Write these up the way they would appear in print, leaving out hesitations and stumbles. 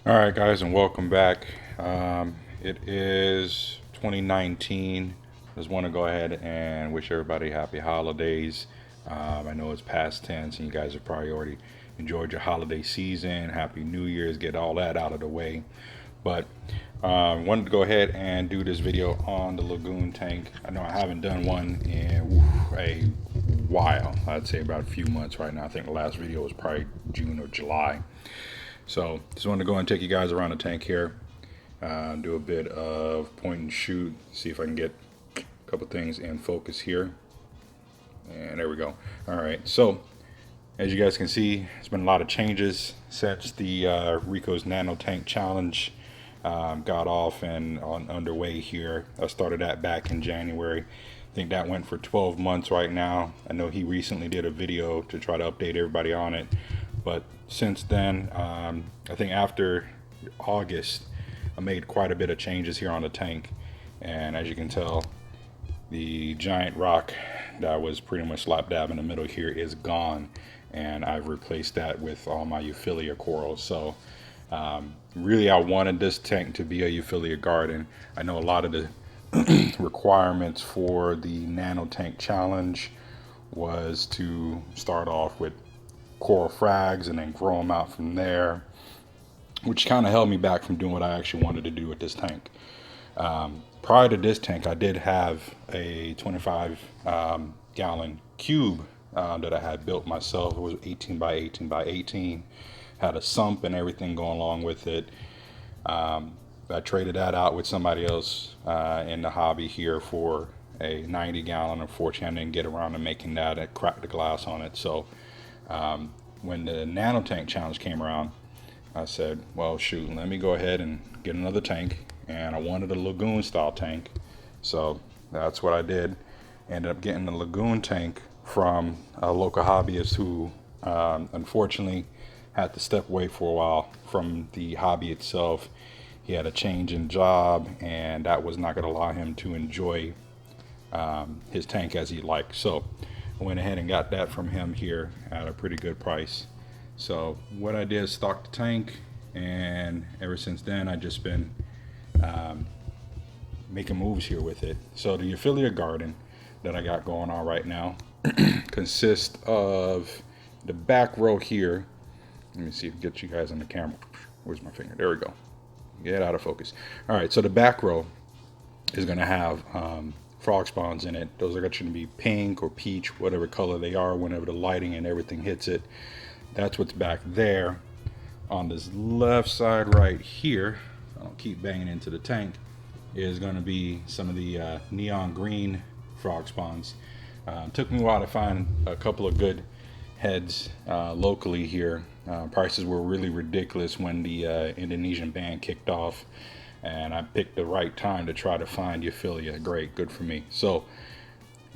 All right, guys, and welcome back. It is 2019. I just want to go ahead and wish everybody happy holidays. I know it's past tense, and you guys have probably already enjoyed your holiday season. Happy New Year's, get all that out of the way. But wanted to go ahead and do this video on the Lagoon tank. I know I haven't done one in a while. I'd say about a few months right now. I think the last video was probably June or July. So just wanted to go and take you guys around the tank here, do a bit of point and shoot, see if I can get a couple things in focus here. And there we go. All right, so as you guys can see, it's been a lot of changes since the Rico's Nano Tank Challenge got off and underway here. I started that back in January. I think that went for 12 months right now. I know he recently did a video to try to update everybody on it. But since then, I think after August, I made quite a bit of changes here on the tank. And as you can tell, the giant rock that was pretty much slap dab in the middle here is gone. And I've replaced that with all my Euphilia corals. So really, I wanted this tank to be a Euphilia garden. I know a lot of the requirements for the Nano Tank Challenge was to start off with coral frags and then grow them out from there, which kind of held me back from doing what I actually wanted to do with this tank. Prior to this tank, I did have a 25 gallon cube that I had built myself. It was 18 by 18 by 18, had a sump and everything going along with it. I traded that out with somebody else in the hobby here for a 90 gallon. Unfortunately, I didn't get around to making that. I cracked the glass on it. So when the Nano Tank Challenge came around, I said, well, shoot, let me go ahead and get another tank. And I wanted a Lagoon style tank. So that's what I did. Ended up getting a Lagoon tank from a local hobbyist who unfortunately had to step away for a while from the hobby itself. He had a change in job, and that was not going to allow him to enjoy his tank as he liked. So I went ahead and got that from him here at a pretty good price. So what I did is stock the tank, and ever since then I've just been making moves here with it. So the Euphilia garden that I got going on right now consists of the back row here. Let me see if I can get you guys on the camera. Where's my finger? There we go. Get out of focus. All right, so the back row is going to have frog spawns in it. Those are going to be pink or peach, whatever color they are, whenever the lighting and everything hits it. That's what's back there. On this left side right here, I don't keep banging into the tank, is going to be some of the neon green frog spawns. Took me a while to find a couple of good heads locally here. Prices were really ridiculous when the Indonesian ban kicked off, and I picked the right time to try to find Euphilia. Great, good for me. So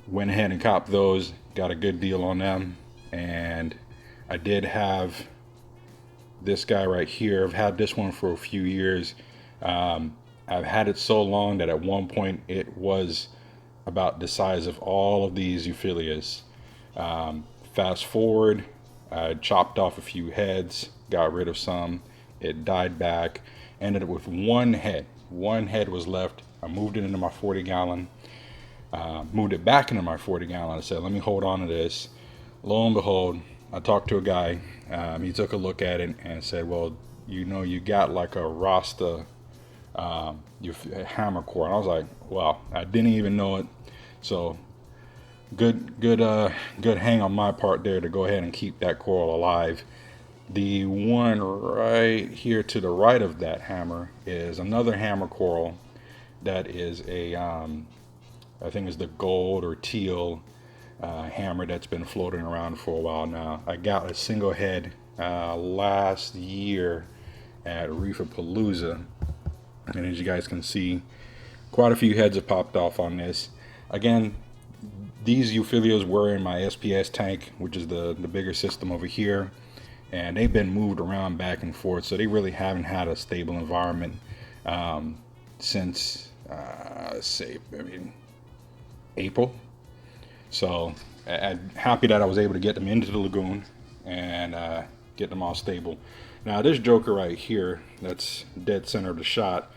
went ahead and copped those, got a good deal on them. And I did have this guy right here. I've had this one for a few years. I've had it so long that at one point it was about the size of all of these Euphilias. Fast forward, I chopped off a few heads, got rid of some, it died back, ended up with one head. One head was left. I moved it into my 40 gallon, moved it back into my 40 gallon. I said, let me hold on to this. Lo and behold, I talked to a guy. He took a look at it and said, well, you know, you got like a Rasta hammer core. And I was like, wow, I didn't even know it. So good hang on my part there to go ahead and keep that coral alive. The one right here to the right of that hammer is another hammer coral that is a I think is the gold or teal hammer that's been floating around for a while now. I got a single head last year at Reef Palooza, and as you guys can see, quite a few heads have popped off on this. Again, these Euphilias were in my SPS tank, which is the bigger system over here, and they've been moved around back and forth, so they really haven't had a stable environment since say April. So I'm happy that I was able to get them into the lagoon and get them all stable. Now this joker right here, that's dead center of the shot,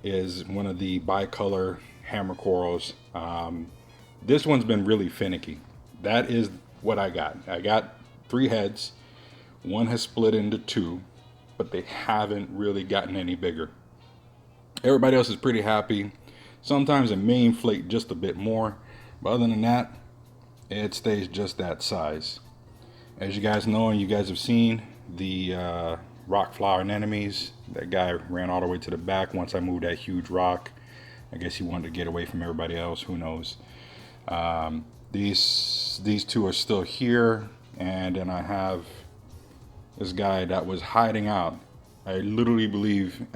is one of the bicolor hammer corals. This one's been really finicky. That is what I got. I got 3 heads. One has split into 2, but they haven't really gotten any bigger. Everybody else is pretty happy. Sometimes it may inflate just a bit more, but other than that, it stays just that size. As you guys know and you guys have seen, the rock flower anemones, that guy ran all the way to the back once I moved that huge rock. I guess he wanted to get away from everybody else, who knows. These 2 are still here, and then I have this guy that was hiding out. I literally believe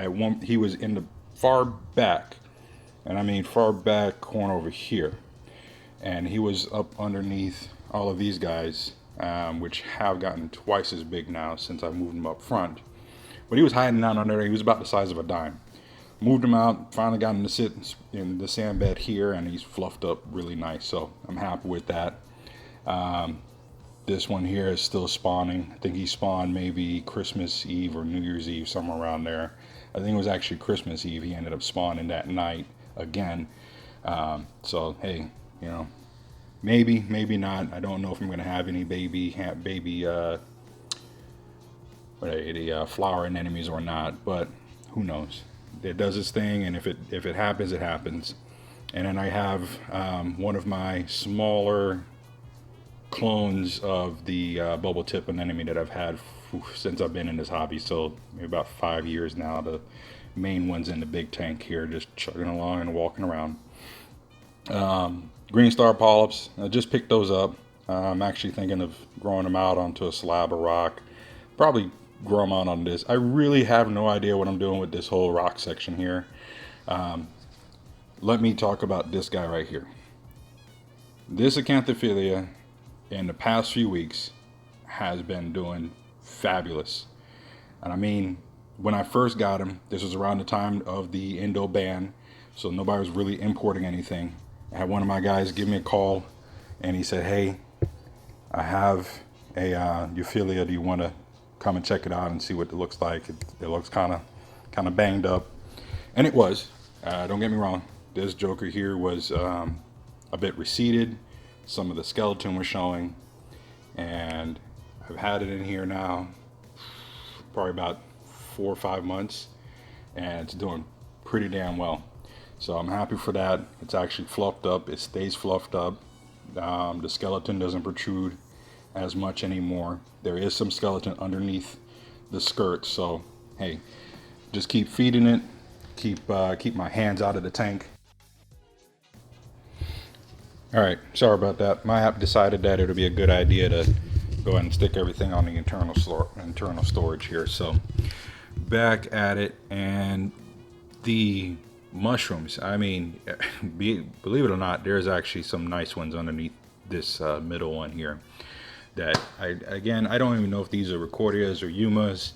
he was in the far back, and I mean far back corner over here, and he was up underneath all of these guys, which have gotten twice as big now since I moved him up front. But he was hiding out under there. He was about the size of a dime. Moved him out, finally got him to sit in the sand bed here, and he's fluffed up really nice, so I'm happy with that. This one here is still spawning. I think he spawned maybe Christmas Eve or New Year's Eve, somewhere around there. I think it was actually Christmas Eve. He ended up spawning that night again. So hey, you know, maybe not. I don't know if I'm gonna have any baby flower anemones or not, but who knows. It does its thing, and if it happens, it happens. And then I have one of my smaller clones of the bubble tip anemone that I've had since I've been in this hobby, so maybe about 5 years now. The main one's in the big tank here, just chugging along and walking around. Green star polyps, I just picked those up. I'm actually thinking of growing them out onto a slab of rock, probably grow them out on this. I really have no idea what I'm doing with this whole rock section here. Let me talk about this guy right here. This Acanthophilia in the past few weeks has been doing fabulous. And I mean, when I first got him, this was around the time of the Indo ban, so nobody was really importing anything. I had one of my guys give me a call, and he said, hey, I have a Euphilia. Do you want to come and check it out and see what it looks like? It looks kind of banged up, and it was. Don't get me wrong. This joker here was a bit receded. Some of the skeleton was showing, and I've had it in here now probably about 4 or 5 months, and it's doing pretty damn well. So I'm happy for that. It's actually fluffed up. It stays fluffed up. The skeleton doesn't protrude as much anymore. There is some skeleton underneath the skirt, so hey, just keep feeding it. Keep my hands out of the tank. All right, sorry about that. My app decided that it would be a good idea to go ahead and stick everything on the internal storage here. So back at it, and the mushrooms. I mean, believe it or not, there's actually some nice ones underneath this middle one here. That I don't even know if these are Recordias or Yumas.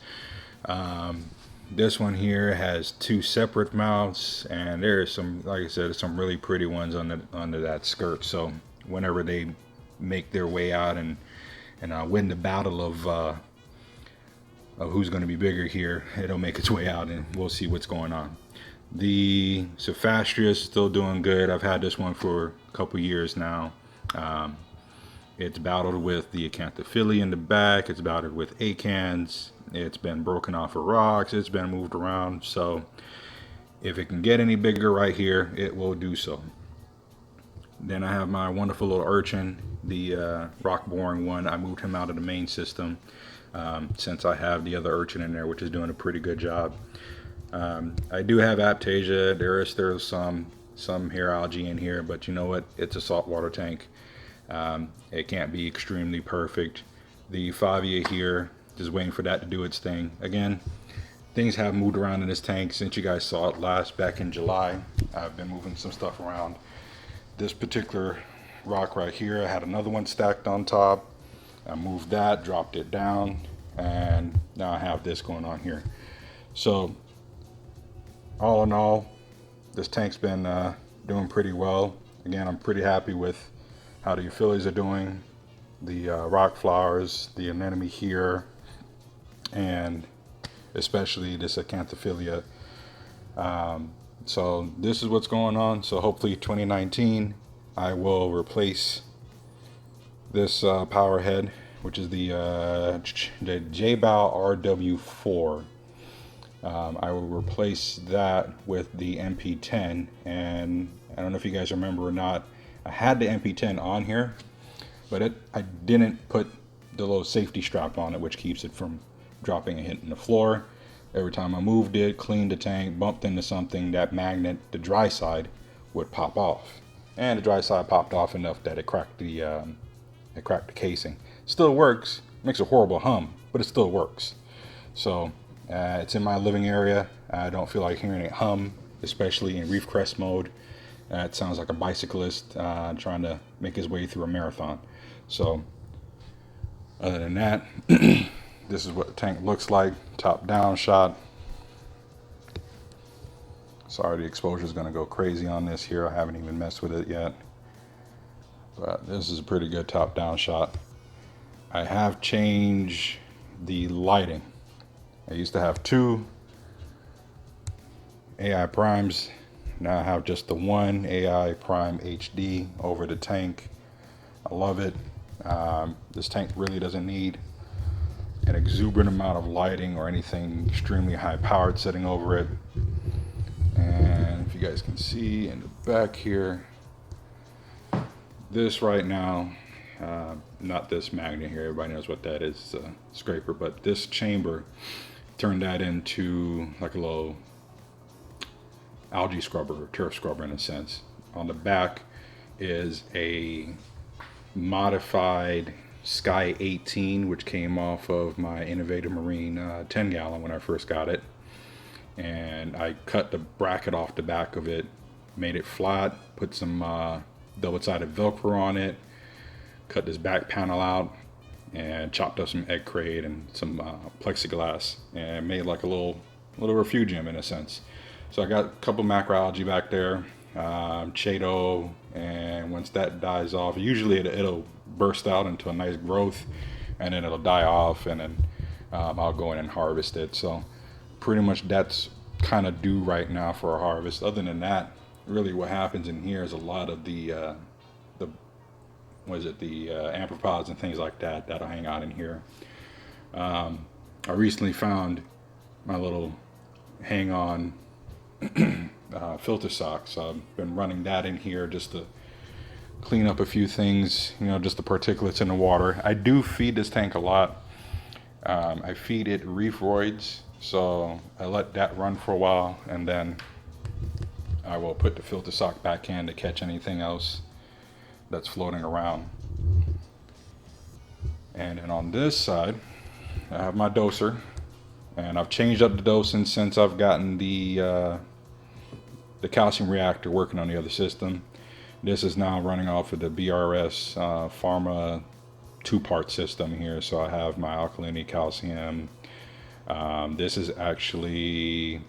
This one here has 2 separate mouths, and there's some, like I said, some really pretty ones under that skirt. So whenever they make their way out and win the battle of who's going to be bigger here, it'll make its way out, and we'll see what's going on. The Sophastria is still doing good. I've had this one for a couple years now. It's battled with the Acanthophilia in the back. It's battled with acans. It's been broken off of rocks. It's been moved around. So if it can get any bigger right here, it will do so. Then I have my wonderful little urchin, the rock boring one. I moved him out of the main system since I have the other urchin in there, which is doing a pretty good job. I do have Aptasia. There's some hair algae in here, but you know what? It's a saltwater tank. It can't be extremely perfect. The Favia here, just waiting for that to do its thing. Again, things have moved around in this tank since you guys saw it last back in July. I've been moving some stuff around. This particular rock right here, I had another one stacked on top. I moved that, dropped it down, and now I have this going on here. So all in all, this tank's been doing pretty well. Again, I'm pretty happy with how the Euphilias are doing, the rock flowers, the anemone here, and especially this acanthophilia. So this is what's going on. So hopefully 2019 I will replace this power head, which is the J-Bow RW4. I will replace that with the MP10, and I don't know if you guys remember or not, I had the MP10 on here, but I didn't put the little safety strap on it, which keeps it from dropping and hitting the floor. Every time I moved it, cleaned the tank, bumped into something, that magnet, the dry side, would pop off. And the dry side popped off enough that it cracked the casing. Still works, makes a horrible hum, but it still works. So it's in my living area. I don't feel like hearing it hum, especially in reef crest mode. It sounds like a bicyclist trying to make his way through a marathon. So other than that, this is what the tank looks like, top down shot. Sorry, the exposure is going to go crazy on this here. I haven't even messed with it yet, but this is a pretty good top down shot. I have changed the lighting. I used to have 2 AI primes. Now I have just the one AI prime HD over the tank. I love it. This tank really doesn't need an exuberant amount of lighting or anything extremely high powered sitting over it. And if you guys can see in the back here, this right now, not this magnet here, everybody knows what that is, scraper, but this chamber turned that into like a little algae scrubber or turf scrubber in a sense. On the back is a modified Sky 18, which came off of my Innovative Marine 10 gallon when I first got it. And I cut the bracket off the back of it, made it flat, put some double-sided Velcro on it, cut this back panel out, and chopped up some egg crate and some plexiglass, and made like a little refugium in a sense. So I got a couple macroalgae back there, Chaeto, and once that dies off, usually it'll burst out into a nice growth, and then it'll die off, and then I'll go in and harvest it. So pretty much that's kind of due right now for a harvest. Other than that, really what happens in here is a lot of the amphipods and things like that that'll hang out in here. I recently found my little hang-on filter sock, so I've been running that in here just to clean up a few things, just the particulates in the water. I do feed this tank a lot. I feed it Reefroids, so I let that run for a while, and then I will put the filter sock back in to catch anything else that's floating around. And then on this side, I have my doser, and I've changed up the dosing since I've gotten the calcium reactor working on the other system. This is now running off of the BRS Pharma 2-part system here. So I have my alkalinity calcium. This is actually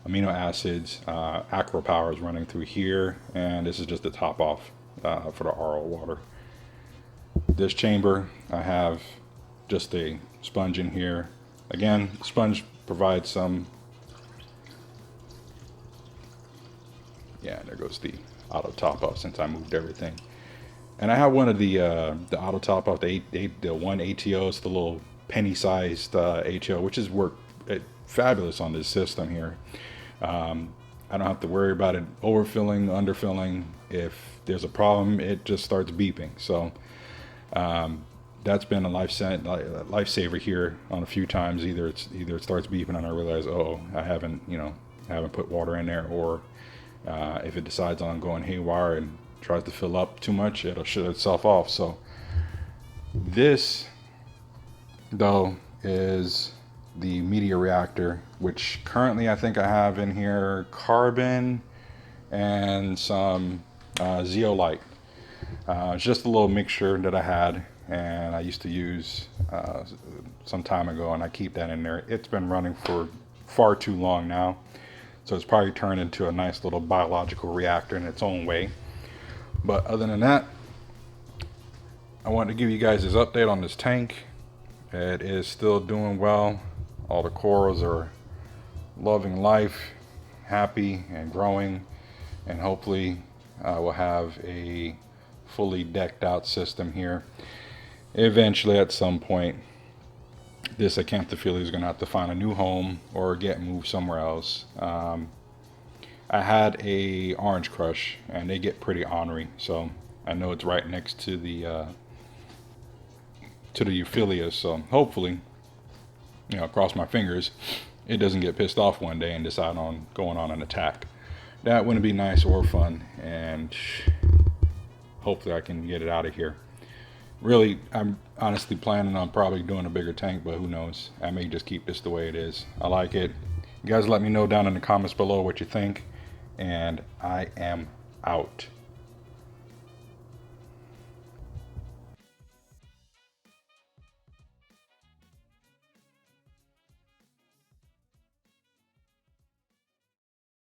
amino acids, Aquapowers running through here, and this is just the top off for the RO water. This chamber, I have just a sponge in here. Again, sponge provides some, yeah, there goes the auto top off since I moved everything. And I have one of the auto top off, the one ATO, it's the little penny sized ATO, which has worked fabulous on this system here. I don't have to worry about it overfilling, underfilling. If there's a problem, it just starts beeping. So that's been a lifesaver here on a few times. Either it starts beeping and I realize, oh, I haven't put water in there, or if it decides on going haywire and tries to fill up too much, it'll shut itself off. So this though is the media reactor, which currently I think I have in here carbon and some zeolite. It's just a little mixture that I had, and I used to use some time ago, and I keep that in there. It's been running for far too long now, so it's probably turned into a nice little biological reactor in its own way. But other than that, I wanted to give you guys this update on this tank. It is still doing well. All the corals are loving life, happy and growing, and hopefully we'll have a fully decked out system here. Eventually, at some point, this Acanthophylla is going to have to find a new home or get moved somewhere else. I had a orange crush, and they get pretty ornery, so I know it's right next to the Euphyllia. So hopefully, cross my fingers, it doesn't get pissed off one day and decide on going on an attack. That wouldn't be nice or fun, and hopefully I can get it out of here. Really, I'm honestly planning on probably doing a bigger tank, but who knows? I may just keep this the way it is. I like it. You guys let me know down in the comments below what you think, and I am out.